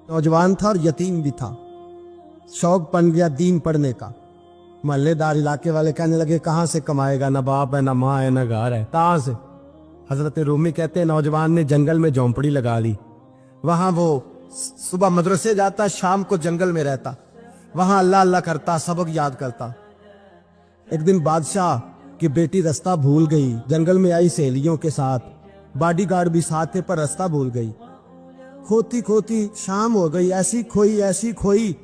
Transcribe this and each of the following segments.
नौजवान था और यतीम भी था। शौक बन गया दीन पढ़ने का। मोहल्लेदार इलाके वाले कहने लगे कहाँ से कमाएगा, ना बाप है, ना माँ है, ना घर है, कहाँ से। हजरत रूमी कहते हैं नौजवान ने जंगल में झोंपड़ी लगा ली। वहां वो सुबह मदरसे जाता, शाम को जंगल में रहता, वहां अल्लाह अल्लाह करता, सबक याद करता। एक दिन बादशाह की बेटी रास्ता भूल गई, जंगल में आई सहेलियों के साथ, बॉडीगार्ड भी साथ थे पर रास्ता भूल गई। खोती खोती शाम हो गई, ऐसी खोई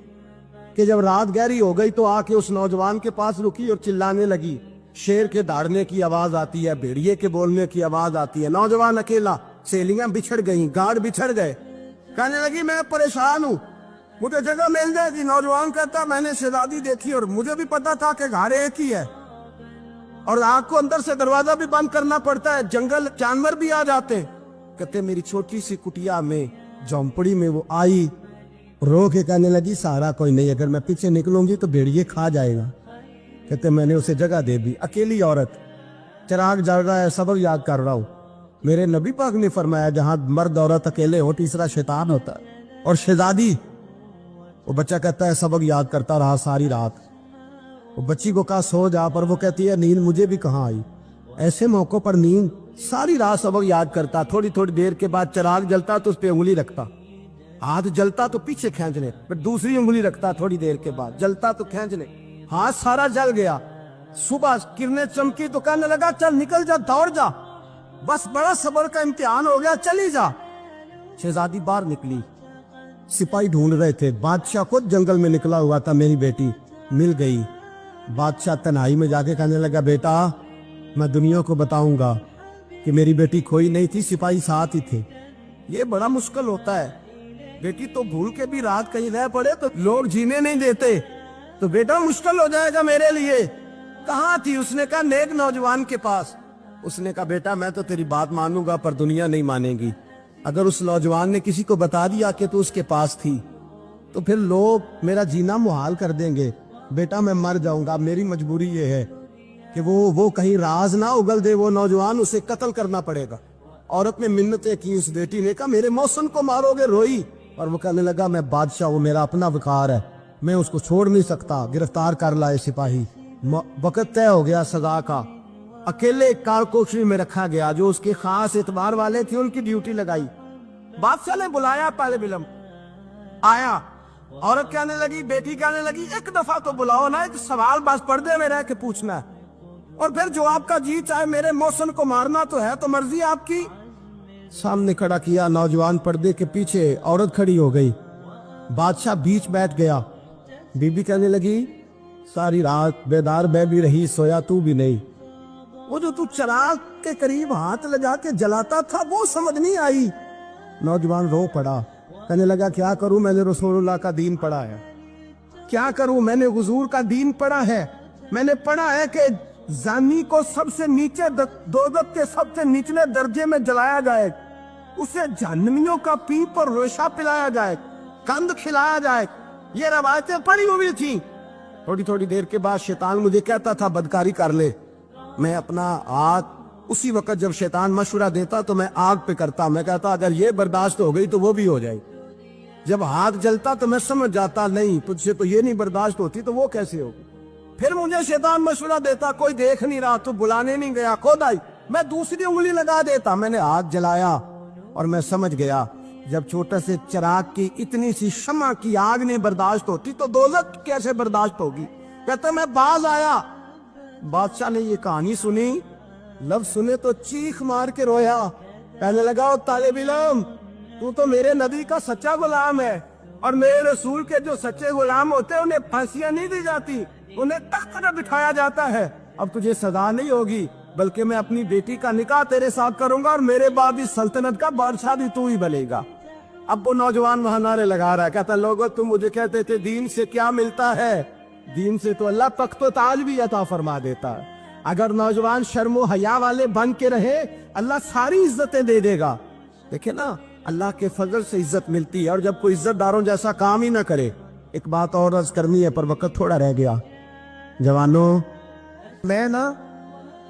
कि जब रात गहरी हो गई तो आके उस नौजवान के पास रुकी और चिल्लाने लगी। शेर के दौड़ने की आवाज आती है, भेड़िए के बोलने की आवाज आती है। नौजवान अकेला, सहेलियां बिछड़ गई, गार्ड बिछड़ गए। कहने लगी मैं परेशान हूँ, मुझे जगह मिल जाएगी। नौजवान कहता मैंने शहजादी देखी और मुझे भी पता था कि घर एक ही है और आग को अंदर से दरवाजा भी बंद करना पड़ता है, जंगल जानवर भी आ जाते हैं। कहते मेरी छोटी सी कुटिया में, झोंपड़ी में वो आई, रो के कहने लगी सहारा कोई नहीं, अगर मैं पीछे निकलूंगी तो भेड़िए खा जाएगा। कहते मैंने उसे जगह दे दी। अकेली औरत, चिराग जल रहा है, सबक याद कर रहा हूं। मेरे नबी पाक ने फरमाया जहां मर्द औरत अकेले हो तीसरा शैतान होता है। और शहजादी, वो बच्चा कहता है सबक याद करता रहा सारी रात। वो बच्ची को कहा सो जा, पर वो कहती है नींद मुझे भी कहाँ आई। ऐसे मौकों पर नींद, सारी रात सबक याद करता। थोड़ी थोड़ी देर के बाद चिराग जलता तो उस पर उंगली रखता, हाथ जलता तो पीछे खींचने, फिर दूसरी उंगली रखता, थोड़ी देर के बाद जलता तो खींचने, हाथ सारा जल गया। सुबह किरणें चमकी तो कहने लगा चल निकल जा, दौड़ जा, बस बड़ा सब्र का इम्तिहान हो गया, चली जा। शहजादी बाहर निकली, सिपाही ढूंढ रहे थे। बादशाह खुद जंगल में निकला हुआ था, मेरी बेटी मिल गई। बादशाह तन्हाई में जाके कहने लगा बेटा मैं दुनिया को बताऊंगा कि मेरी बेटी खोई नहीं थी, सिपाही साथ ही थे। ये बड़ा मुश्किल होता है, बेटी तो भूल के भी रात कहीं रह पड़े तो लोग जीने नहीं देते, तो बेटा मुश्किल हो जाएगा मेरे लिए। कहाँ थी? उसने कहा नेक नौजवान के पास। उसने कहा बेटा मैं तो तेरी बात मानूंगा पर दुनिया नहीं मानेगी। अगर उस नौजवान ने किसी को बता दिया कि तू उसके पास थी तो फिर लोग मेरा जीना मुहाल कर देंगे। बेटा मैं मर जाऊंगा, मेरी मजबूरी ये है कि वो कहीं राज ना उगल दे वो नौजवान, उसे कत्ल करना पड़ेगा। औरत ने मिन्नतें की, उस बेटी ने कहा मेरे मौसम को मारोगे, रोई। और वो कहने लगा मैं बादशाह हूँ, मेरा अपना विकार है, मैं उसको छोड़ नहीं सकता। गिरफ्तार कर लाए सिपाही। वक्त तय हो गया सजा का। अकेले कारकोशरी में रखा गया, जो उसके खास एतबार वाले थे उनकी ड्यूटी लगाई। बादशाह ने बुलाया, पहले बिलम आया। औरत कहने लगी, बेटी कहने लगी एक दफा तो बुलाओ ना, एक सवाल बस पर्दे में रह के पूछना है और फिर जो आपका जी चाहे, मेरे मौसम को मारना तो है, तो मर्जी आपकी। सामने खड़ा किया, नौजवान पर्दे के पीछे, औरत खड़ी हो गई। बादशाह बीच बैठ गया। बीबी कहने लगी सारी रात बेदार मैं भी रही, सोया तू भी नहीं। वो जो तू चिराग के करीब हाथ लगा के जलाता था वो समझ नहीं आई। नौजवान रो पड़ा, कहने लगा क्या करूं, मैंने रसूलुल्लाह का दीन पढ़ा है, क्या करूं, मैंने हुजूर का दीन पढ़ा है। मैंने पढ़ा है कि जानी को सबसे नीचे दोज़ख के सबसे निचले दर्जे में जलाया जाए, उसे जहन्नमियों का पीप और रेशा पिलाया जाए, कंद खिलाया जाए। ये रवायतें पड़ी हुई थी। थोड़ी थोड़ी देर के बाद शैतान मुझे कहता था बदकारी कर ले। मैं अपना हाथ उसी वक्त जब शैतान मशवरा देता तो मैं आग पे करता। मैं कहता अगर ये बर्दाश्त हो गई तो वो भी हो जाए। जब हाथ जलता तो मैं समझ जाता नहीं तुझसे तो ये नहीं बर्दाश्त होती तो वो कैसे होगी। फिर मुझे शैतान मशवरा देता कोई देख नहीं रहा तो बुलाने नहीं गया, खुद आई, मैं दूसरी उंगली लगा देता। मैंने हाथ जलाया और मैं समझ गया जब छोटे से चिराग की इतनी सी शमा की आग नहीं बर्दाश्त होती तो दोज़ख कैसे बर्दाश्त होगी। कहते मैं बाज आया। बादशाह ने ये कहानी सुनी, लफ्ज सुने तो चीख मार के रोया। कहने लगा तालिब इल्म तू तो मेरे नबी का सच्चा गुलाम है और मेरे रसूल के जो सच्चे गुलाम होते हैं उन्हें फांसियां नहीं दी जाती, उन्हें तख्त पर बिठाया जाता है। अब तुझे सजा नहीं होगी बल्कि मैं अपनी बेटी का निकाह तेरे साथ करूंगा और मेरे बाद इस सल्तनत का बादशाह भी तू ही बनेगा। अब वो नौजवान वहां नारे लगा रहा है, कहता लोगों तुम मुझे कहते थे दीन से क्या मिलता है, दीन से तो अल्लाह तख्त व ताज भी अता फरमा देता है। अगर नौजवान शर्मो हया वाले बन के रहे अल्लाह सारी इज्जतें दे देगा। देखे ना अल्लाह के फजल से इज्जत मिलती है और जब कोई इज्जतदारों जैसा काम ही ना करे। एक बात और अर्ज करनी है पर वक्त थोड़ा रह गया। जवानों मैं ना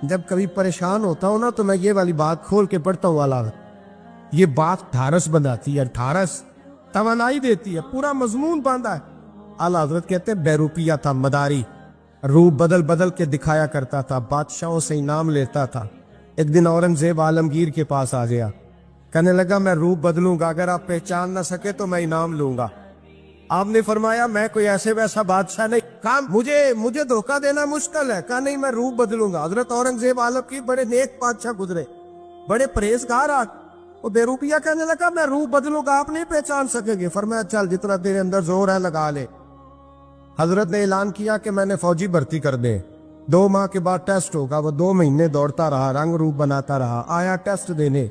जब कभी परेशान होता हूँ ना तो मैं ये वाली बात खोल के पढ़ता हूँ वाला। ये बात ढारस बनाती है, ढारस तवानाई देती है, पूरा मजमून बांधा है। आला हजरत कहते हैं बेरूपिया था, मदारी, रूप बदल बदल के दिखाया करता था, बादशाहों से इनाम लेता था। एक दिन औरंगजेब आलमगीर के पास आ गया, कहने लगा मैं रूप बदलूंगा, अगर आप पहचान ना सके तो मैं इनाम लूंगा। आपने फरमाया मैं कोई ऐसे वैसा बादशाह नहीं, कहा मुझे धोखा देना मुश्किल है, कहा नहीं मैं रूप बदलूंगा। हजरत औरंगजेब आलमगीर बड़े नेक बादशाह गुजरे, बड़े परहेजगार। वो बेरूपिया कहने लगा मैं रूप बदलूंगा, आप नहीं पहचान सकेंगे। फरमाया चल जितना तेरे अंदर जोर है लगा ले। हजरत ने ऐलान किया कि मैंने फौजी भर्ती कर दे, 2 माह के बाद टेस्ट होगा। वो 2 महीने दौड़ता रहा, रंग रूप बनाता रहा, आया टेस्ट देने,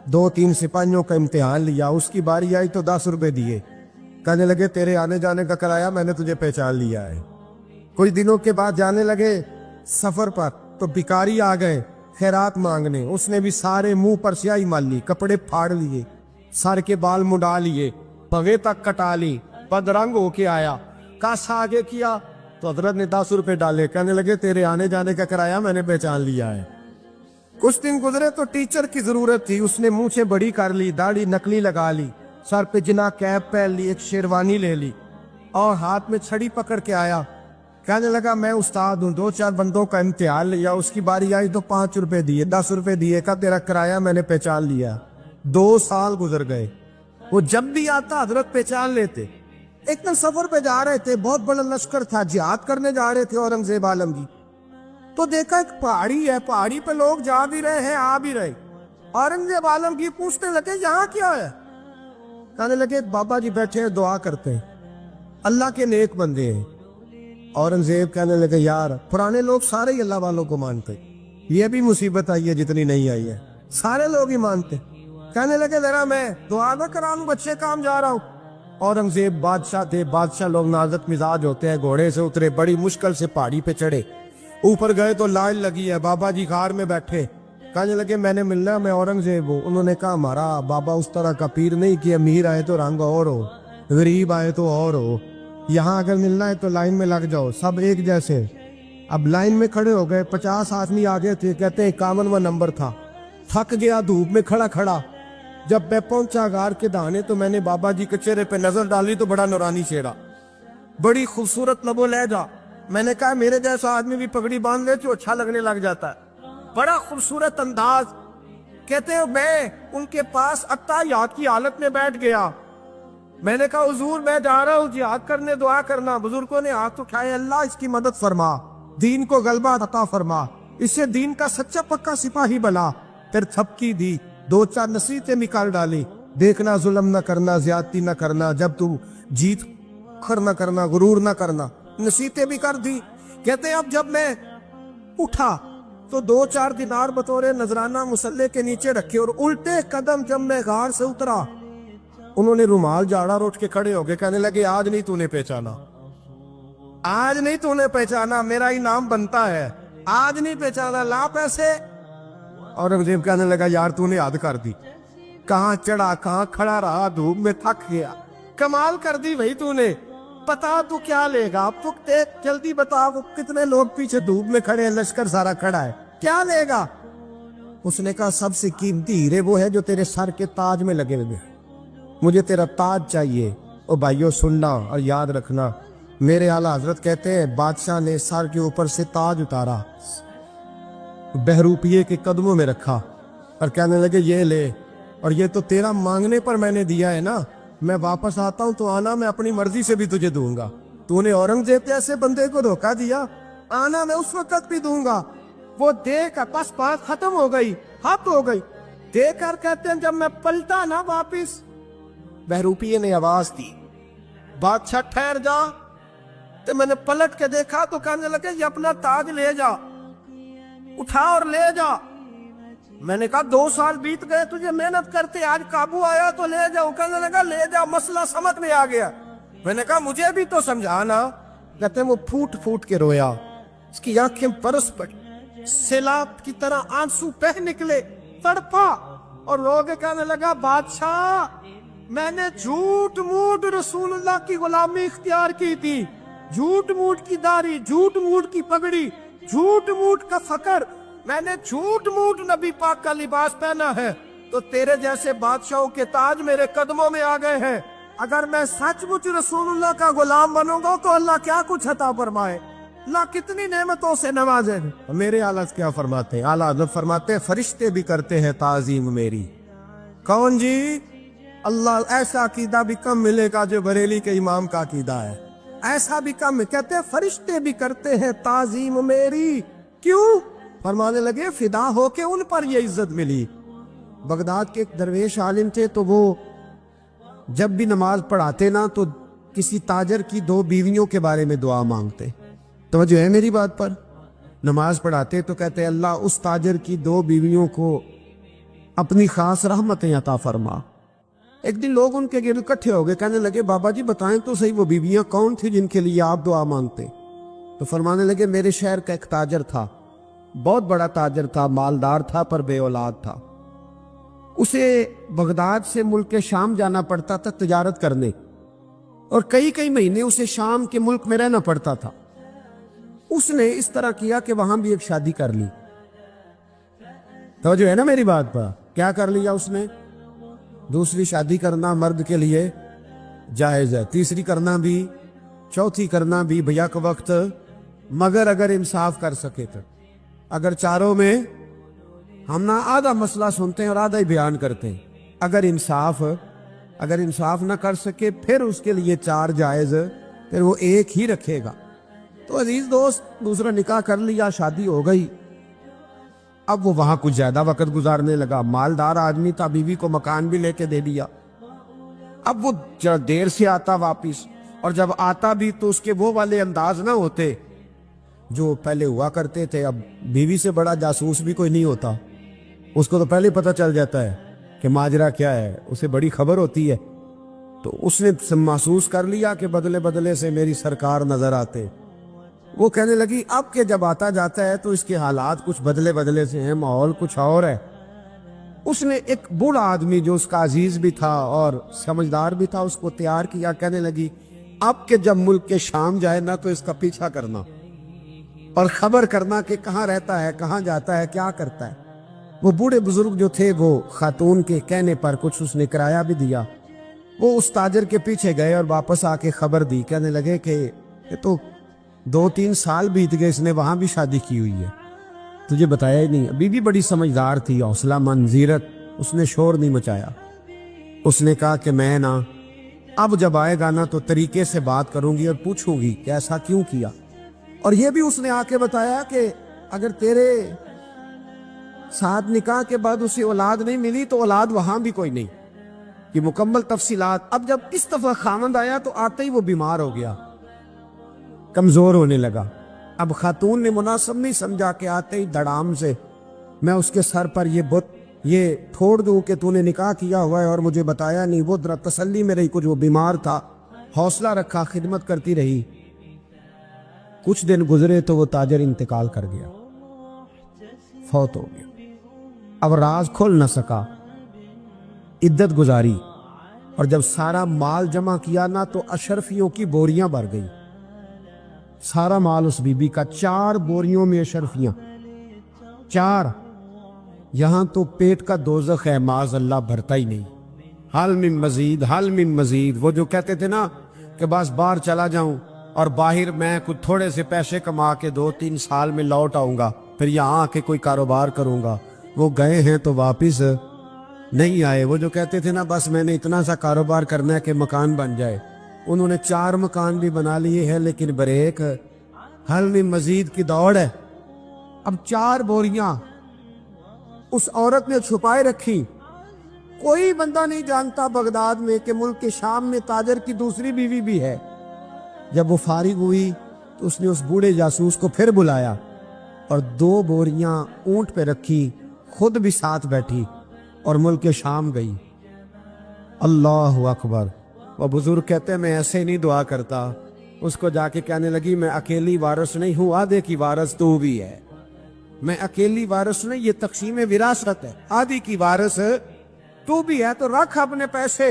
2-3 सिपाहियों का इम्तिहान लिया, उसकी बारी आई तो 10 रुपए दिए, कहने लगे तेरे आने जाने का किराया, मैंने तुझे पहचान लिया है। कुछ दिनों के बाद जाने लगे सफर पर, तो भिखारी आ गए खैरात मांगने। उसने भी सारे मुंह पर स्याही मार ली, कपड़े फाड़ लिए, सर के बाल मुंडा लिए, भवे तक कटा ली, बदरंग होके आया। कासा आगे किया तो हजरत ने 10 रुपए डाले, कहने लगे तेरे आने जाने का किराया मैंने पहचान लिया है। कुछ दिन गुजरे तो टीचर की जरूरत थी, उसने मुंह से बड़ी कर ली, दाढ़ी नकली लगा ली, सर पे जिना कैप पहन ली, एक शेरवानी ले ली और हाथ में छड़ी पकड़ के आया। कहने लगा मैं उस्ताद हूँ, 2-4 बंदों का इम्तिहान लिया, उसकी बारी आई तो 5 रुपए दिए, 10 रुपए दिए, का तेरा किराया मैंने पहचान लिया। 2 साल गुजर गए, वो जब भी आता हजरत पहचान लेते। एक दिन सफर पे जा रहे थे, बहुत बड़ा लश्कर था, जिहाद करने जा रहे थे औरंगजेब आलमगीर, तो देखा एक पहाड़ी है, पहाड़ी पे लोग जा भी रहे हैं आ भी रहे। औरंगजेब आलमगीर पूछने लगे यहाँ क्या है? कहने लगे बाबा जी बैठे हैं दुआ करते हैं, अल्लाह के नेक बंदे हैं। औरंगजेब कहने लगे यार पुराने लोग सारे ही अल्लाह वालों को मानते, ये भी मुसीबत आई है जितनी नहीं आई है, सारे लोग ही मानते। कहने लगे जरा मैं दुआ ना करा लूं, बच्चे काम जा रहा हूं। औरंगजेब बादशाह थे, बादशाह लोग नाजुक मिजाज होते हैं। घोड़े से उतरे, बड़ी मुश्किल से पहाड़ी पे चढ़े, ऊपर गए तो लाइन लगी है, बाबा जी कार में बैठे। कहने लगे मैंने मिलना, मैं औरंगजेब हूँ। उन्होंने कहा हमारा बाबा उस तरह का पीर नहीं कि अमीर आए तो रंग और हो, गरीब आए तो और हो, यहाँ अगर मिलना है तो लाइन में लग जाओ, सब एक जैसे। अब लाइन में खड़े हो गए, 50 आदमी आगे थे, कहते 51वां नंबर था। थक गया धूप में खड़ा खड़ा, जब मैं पहुंचा गार के दाने तो मैंने बाबा जी के चेहरे पे नजर डाली तो बड़ा नूरानी चेहरा, बड़ी खूबसूरत लबो लहजा। मैंने कहा मेरे जैसा आदमी भी पगड़ी बांध ले तो अच्छा लगने लग जाता है, बड़ा खूबसूरत अंदाज। कहते हैं मैं उनके पास अत्ताहियात की हालत में बैठ गया। मैंने कहा हुजूर मैं जा रहा हूँ जिहाद करने, दुआ करना। बुजुर्गों ने हाथ उठाए, अल्लाह इसकी मदद फरमा, दीन को गलबा अता फरमा, इससे दीन का सच्चा पक्का सिपाही बना। फिर थपकी दी, 2-4 नसीहतें निकाल डाली, देखना जुल्म न करना, ज्यादती न करना, जब तू जीत खर न करना, गुरूर न करना, नसीहतें भी कर दी। कहते अब जब मैं उठा तो 2-4 दिनार बतौरे नजराना मुसल्ले के नीचे रखे, और उल्टे कदम जब मैं गार से उतरा उन्होंने रुमाल झाड़ा और उठ के खड़े हो गए। कहने लगे आज नहीं तूने पहचाना, आज नहीं तूने पहचाना, मेरा इनाम बनता है, आज नहीं पहचाना, ला पैसे। औरंगजेब कहने लगा यार तूने याद कर दी, कहाँ चढ़ा कहाँ खड़ा रहा, धूप में थक गया, कमाल कर दी भाई तूने। बता तू क्या लेगा, अब तू देख जल्दी बता, वो कितने लोग पीछे धूप में खड़े हैं, लश्कर सारा खड़ा है, क्या लेगा? उसने कहा सबसे कीमती हीरे वो है जो तेरे सर के ताज में लगे हुए, मुझे तेरा ताज चाहिए। ओ भाइयों सुनना और याद रखना, मेरे आला हजरत कहते हैं बादशाह ने सर के ऊपर से ताज उतारा, बहरूपिये के कदमों में रखा और कहने लगे ये ले, और ये तो तेरा मांगने पर मैंने दिया है ना, मैं वापस आता हूं तो आना, मैं अपनी मर्जी से भी तुझे दूंगा। तूने औरंगजेब जैसे बंदे को धोखा दिया, आना मैं उस वक्त भी दूंगा। वो देख बस बात खत्म हो गई, हद हो गई। देखकर कहते हैं जब मैं पलटा ना वापिस, बहरूपिये ने आवाज दी बादशाह ठहर जा। तो मैंने पलट के देखा तो कहने लगे ये अपना ताज ले जा, उठा और ले जा। मैंने कहा 2 साल बीत गए तुझे मेहनत करते, आज काबू आया तो ले जाओ। कहने लगा ले जा, मसला समझ में आ गया। मैंने कहा मुझे भी तो समझाना। कहते वो फूट फूट के रोया, उसकी आंखें बरस पड़ी, सैलाब की तरह आंसू बह निकले, तड़पा और रो के कहने लगा बादशाह मैंने झूठ मूठ रसूलुल्लाह की गुलामी इख्तियार की थी, झूठ मूठ की दाढ़ी, झूठ मूठ की पगड़ी, झूठ मूठ का फकर, मैंने झूठ मूठ नबी पाक का लिबास पहना है, तो तेरे जैसे बादशाहों के ताज मेरे कदमों में आ गए हैं। अगर मैं सचमुच रसूलुल्लाह का गुलाम बनूंगा तो अल्लाह क्या कुछ अता फरमाए, अल्लाह कितनी नेमतों से नवाजे। मेरे आला क्या फरमाते हैं, आला हज़रत फरमाते हैं फरिश्ते भी करते हैं ताजीम मेरी। कौन जी? अल्लाह। ऐसा अकीदा भी कम मिलेगा जो बरेली के इमाम का अकीदा है, ऐसा भी कम। कहते हैं फरिश्ते भी करते हैं ताजीम मेरी। क्यों? फरमाने लगे फिदा होके उन पर ये इज्जत मिली। बगदाद के एक दरवेश आलिम थे, तो वो जब भी नमाज पढ़ाते ना तो किसी ताजर की 2 बीवियों के बारे में दुआ मांगते। तो जो है मेरी बात पर, नमाज पढ़ाते तो कहते अल्लाह उस ताजर की 2 बीवियों को अपनी खास रहमतें अता फरमा। एक दिन लोग उनके गिर्द इकट्ठे हो गए, कहने लगे बाबा जी बताएं तो सही वो बीवियां कौन थी जिनके लिए आप दुआ मांगते। तो फरमाने लगे मेरे शहर का एक ताजर था, बहुत बड़ा ताजर था, मालदार था पर बे औलाद था। उसे बगदाद से मुल्क के शाम जाना पड़ता था तिजारत करने, और कई कई महीने उसे शाम के मुल्क में रहना पड़ता था। उसने इस तरह किया कि वहां भी एक शादी कर ली। तो जो है ना मेरी बात पर, क्या कर लिया उसने? दूसरी शादी करना मर्द के लिए जायज है, तीसरी करना भी, चौथी करना भी भैया के वक्त, मगर अगर इंसाफ कर सके तो। अगर चारों में हम ना आधा मसला सुनते हैं और आधा ही बयान करते हैं, अगर इंसाफ ना कर सके फिर उसके लिए 4 जायज, फिर वो एक ही रखेगा। तो अजीज दोस्त, दूसरा निकाह कर लिया, शादी हो गई। अब वो वहां कुछ ज्यादा वक्त गुजारने लगा, मालदार आदमी था, बीवी को मकान भी लेके दे दिया। अब वो देर से आता वापिस, और जब आता भी तो उसके वो वाले अंदाज ना होते जो पहले हुआ करते थे। अब बीवी से बड़ा जासूस भी कोई नहीं होता, उसको तो पहले पता चल जाता है कि माजरा क्या है, उसे बड़ी खबर होती है। तो उसने महसूस कर लिया कि बदले बदले से मेरी सरकार नजर आते। वो कहने लगी अब के जब आता जाता है तो इसके हालात कुछ बदले बदले से हैं, माहौल कुछ और है। उसने एक बूढ़ा आदमी जो उसका अजीज भी था और समझदार भी था उसको तैयार किया। कहने लगी अब के जब मुल्क के शाम जाए ना तो इसका पीछा करना और खबर करना कि कहाँ रहता है, कहाँ जाता है, क्या करता है। वो बूढ़े बुजुर्ग जो थे वो खातून के कहने पर कुछ उसने किराया भी दिया। वो उस ताजर के पीछे गए और वापस आके खबर दी। कहने लगे कि ये तो 2-3 साल बीत गए, इसने वहां भी शादी की हुई है, तुझे बताया ही नहीं। बीवी बड़ी समझदार थी, हौसला मंद, जीरत, उसने शोर नहीं मचाया। उसने कहा कि मैं ना अब जब आएगा ना तो तरीके से बात करूंगी और पूछूंगी कि ऐसा क्यों किया। और ये भी उसने आके बताया कि अगर तेरे साथ निकाह के बाद उसे औलाद नहीं मिली तो औलाद वहां भी कोई नहीं, कि मुकम्मल तफसीलात। अब जब इस दफा खामंद आया तो आते ही वो बीमार हो गया, कमजोर होने लगा। अब खातून ने मुनासिब नहीं समझा कि आते ही धड़ाम से मैं उसके सर पर ये फोड़ दूं कि तूने निकाह किया हुआ है और मुझे बताया नहीं। वो जरा तसल्ली में रही, कुछ वो बीमार था, हौसला रखा, खिदमत करती रही। कुछ दिन गुजरे तो वो ताजर इंतकाल कर गया, फौत हो गया। अब राज खोल न सका, इद्दत गुजारी, और जब सारा माल जमा किया ना तो अशरफियों की बोरियां भर गई। सारा माल उस बीबी का, 4 बोरियों में अशरफियां, 4। यहां तो पेट का दोज़ख है, माज अल्लाह भरता ही नहीं। हाल मिन मजीद, हाल मिन मजीद। वो जो कहते थे ना कि बस बाहर चला जाऊं और बाहर मैं कुछ थोड़े से पैसे कमा के 2-3 साल में लौट आऊंगा, फिर यहाँ आके कोई कारोबार करूंगा, वो गए हैं तो वापिस नहीं आए। वो जो कहते थे ना बस मैंने इतना सा कारोबार करना है कि मकान बन जाए, उन्होंने 4 मकान भी बना लिए हैं, लेकिन बरेक हल में मजीद की दौड़ है। अब 4 बोरियां उस औरत ने छुपाए रखी। कोई बंदा नहीं जानता बगदाद में कि मुल्क के शाम में ताजर की दूसरी बीवी भी है। जब वो फारिग हुई तो उसने उस बूढ़े जासूस को फिर बुलाया और 2 बोरियां ऊंट पे रखी, खुद भी साथ बैठी और मुल्क के शाम गई। अल्लाह अकबर। वह बुजुर्ग कहते हैं मैं ऐसे नहीं दुआ करता। उसको जाके कहने लगी मैं अकेली वारिस नहीं हूं, आधे की वारिस तू भी है। मैं अकेली वारिस नहीं, ये तकसीम विरासत है, आधी की वारिस तू भी है। तो रख अपने पैसे,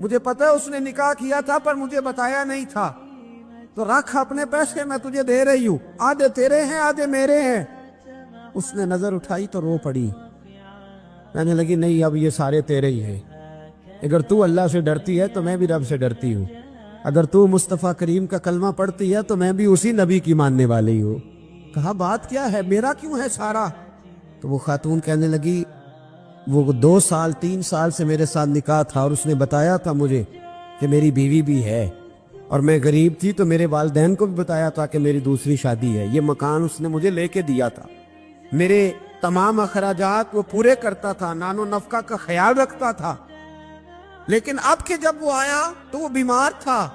मुझे पता है उसने निकाह किया था पर मुझे बताया नहीं था, तो रख अपने पैसे, मैं तुझे दे रही हूं, आधे तेरे हैं आधे मेरे हैं। उसने नजर उठाई तो रो पड़ी, कहने लगी नहीं अब ये सारे तेरे ही हैं। اگر تو اللہ سے ڈرتی ہے تو میں بھی رب سے ڈرتی ہوں، اگر تو مصطفیٰ کریم کا کلمہ پڑھتی ہے تو میں بھی اسی نبی کی ماننے والی ہوں۔ کہا بات کیا ہے، میرا کیوں ہے سارا؟ تو وہ خاتون کہنے لگی وہ 2 سال 3 سال سے میرے ساتھ نکاح تھا اور اس نے بتایا تھا مجھے کہ میری بیوی بھی ہے، اور میں غریب تھی تو میرے والدین کو بھی بتایا تھا کہ میری دوسری شادی ہے۔ یہ مکان اس نے مجھے لے کے دیا تھا، میرے تمام اخراجات وہ پورے کرتا تھا، نان و نفقہ کا خیال رکھتا تھا، لیکن اب کہ جب وہ آیا تو وہ بیمار تھا۔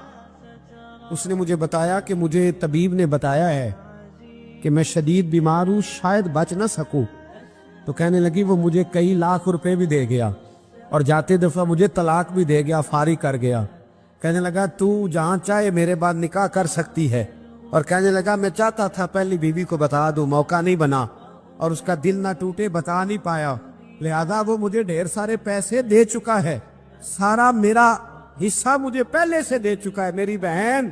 اس نے مجھے بتایا کہ مجھے طبیب نے بتایا ہے کہ میں شدید بیمار ہوں، شاید بچ نہ سکوں۔ تو کہنے لگی وہ مجھے کئی لاکھ روپے بھی دے گیا اور جاتے دفعہ مجھے طلاق بھی دے گیا، فارغ کر گیا۔ کہنے لگا تو جہاں چاہے میرے بعد نکاح کر سکتی ہے، اور کہنے لگا میں چاہتا تھا پہلی بیوی کو بتا دوں، موقع نہیں بنا اور اس کا دل نہ ٹوٹے، بتا نہیں پایا، لہذا وہ مجھے ڈھیر سارے پیسے دے چکا ہے، سارا میرا حصہ مجھے پہلے سے دے چکا ہے میری بہن۔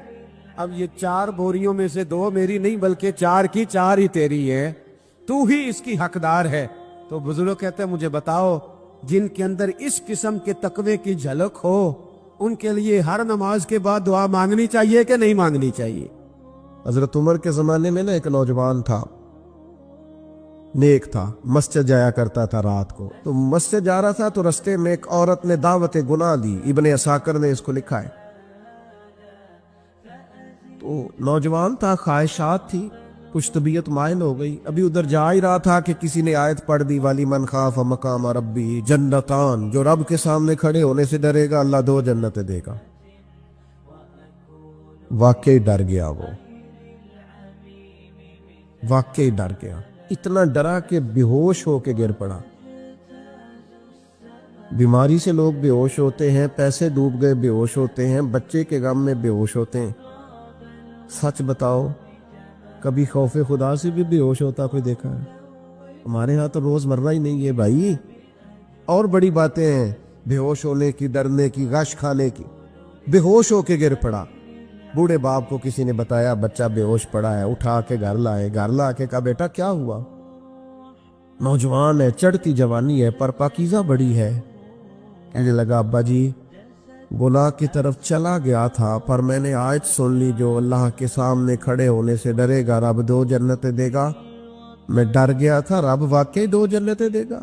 اب یہ 4 بوریوں میں سے 2 میری نہیں بلکہ 4 کی 4 ہی تیری ہے، تو ہی اس کی حقدار ہے۔ تو بزرگ کہتے ہیں مجھے بتاؤ جن کے اندر اس قسم کے تقوی کی جھلک ہو ان کے لیے ہر نماز کے بعد دعا مانگنی چاہیے کہ نہیں مانگنی چاہیے؟ حضرت عمر کے زمانے میں نا ایک نوجوان تھا، نیک تھا، مسجد جایا کرتا تھا رات کو۔ تو مسجد جا رہا تھا تو رستے میں ایک عورت نے دعوت گناہ دی، ابن عساکر نے اس کو لکھا ہے۔ تو نوجوان تھا، خواہشات تھی، کچھ طبیعت مائل ہو گئی، ابھی ادھر جا ہی رہا تھا کہ کسی نے آیت پڑھ دی والی من خاف مقام ربی جنتان، جو رب کے سامنے کھڑے ہونے سے ڈرے گا اللہ 2 جنتیں دے گا۔ واقعی ڈر گیا، وہ واقعی ڈر گیا، اتنا ڈرا کہ بے ہوش ہو کے گر پڑا۔ بیماری سے لوگ بے ہوش ہوتے ہیں، پیسے ڈوب گئے بے ہوش ہوتے ہیں، بچے کے غم میں بے ہوش ہوتے ہیں۔ سچ بتاؤ کبھی خوف خدا سے بھی بے ہوش ہوتا کوئی دیکھا ہے؟ ہمارے ہاں تو روز مرہ ہی نہیں ہے بھائی، اور بڑی باتیں ہیں بے ہوش ہونے کی، ڈرنے کی، غش کھانے کی۔ بے ہوش ہو کے گر پڑا، بوڑھے باپ کو کسی نے بتایا بچہ بے ہوش پڑا ہے، اٹھا کے گھر لائے، گھر لا کے کہا بیٹا کیا ہوا؟ نوجوان ہے، چڑھتی جوانی ہے پر پاکیزہ بڑی ہے۔ کہنے لگا ابا جی گناہ کی طرف چلا گیا تھا پر میں نے آیت سن لی جو اللہ کے سامنے کھڑے ہونے سے ڈرے گا رب 2 جنتیں دے گا، میں ڈر گیا تھا، رب واقعی 2 جنتیں دے گا۔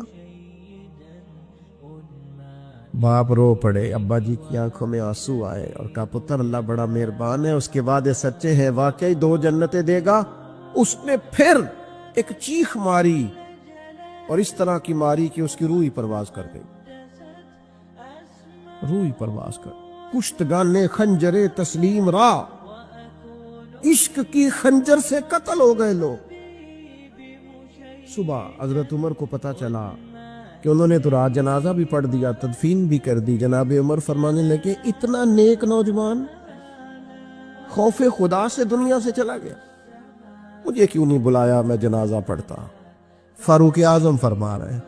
باپ رو پڑے، ابا جی کی آنکھوں میں آنسو آئے اور کہا پتر اللہ بڑا مہربان ہے، اس کے وعدے سچے ہیں، واقعی 2 جنتیں دے گا۔ اس نے پھر ایک چیخ ماری اور اس طرح کی ماری کہ اس کی روح ہی پرواز کر گئی، روح ہی پرواز کر۔ کشتگان خنجر تسلیم را، عشق کی خنجر سے قتل ہو گئے لوگ۔ صبح حضرت عمر کو پتا چلا کہ انہوں نے تو رات جنازہ بھی پڑھ دیا، تدفین بھی کر دی۔ جناب عمر فرمانے لگے اتنا نیک نوجوان خوف خدا سے دنیا سے چلا گیا، مجھے کیوں نہیں بلایا، میں جنازہ پڑھتا۔ فاروق اعظم فرما رہے ہیں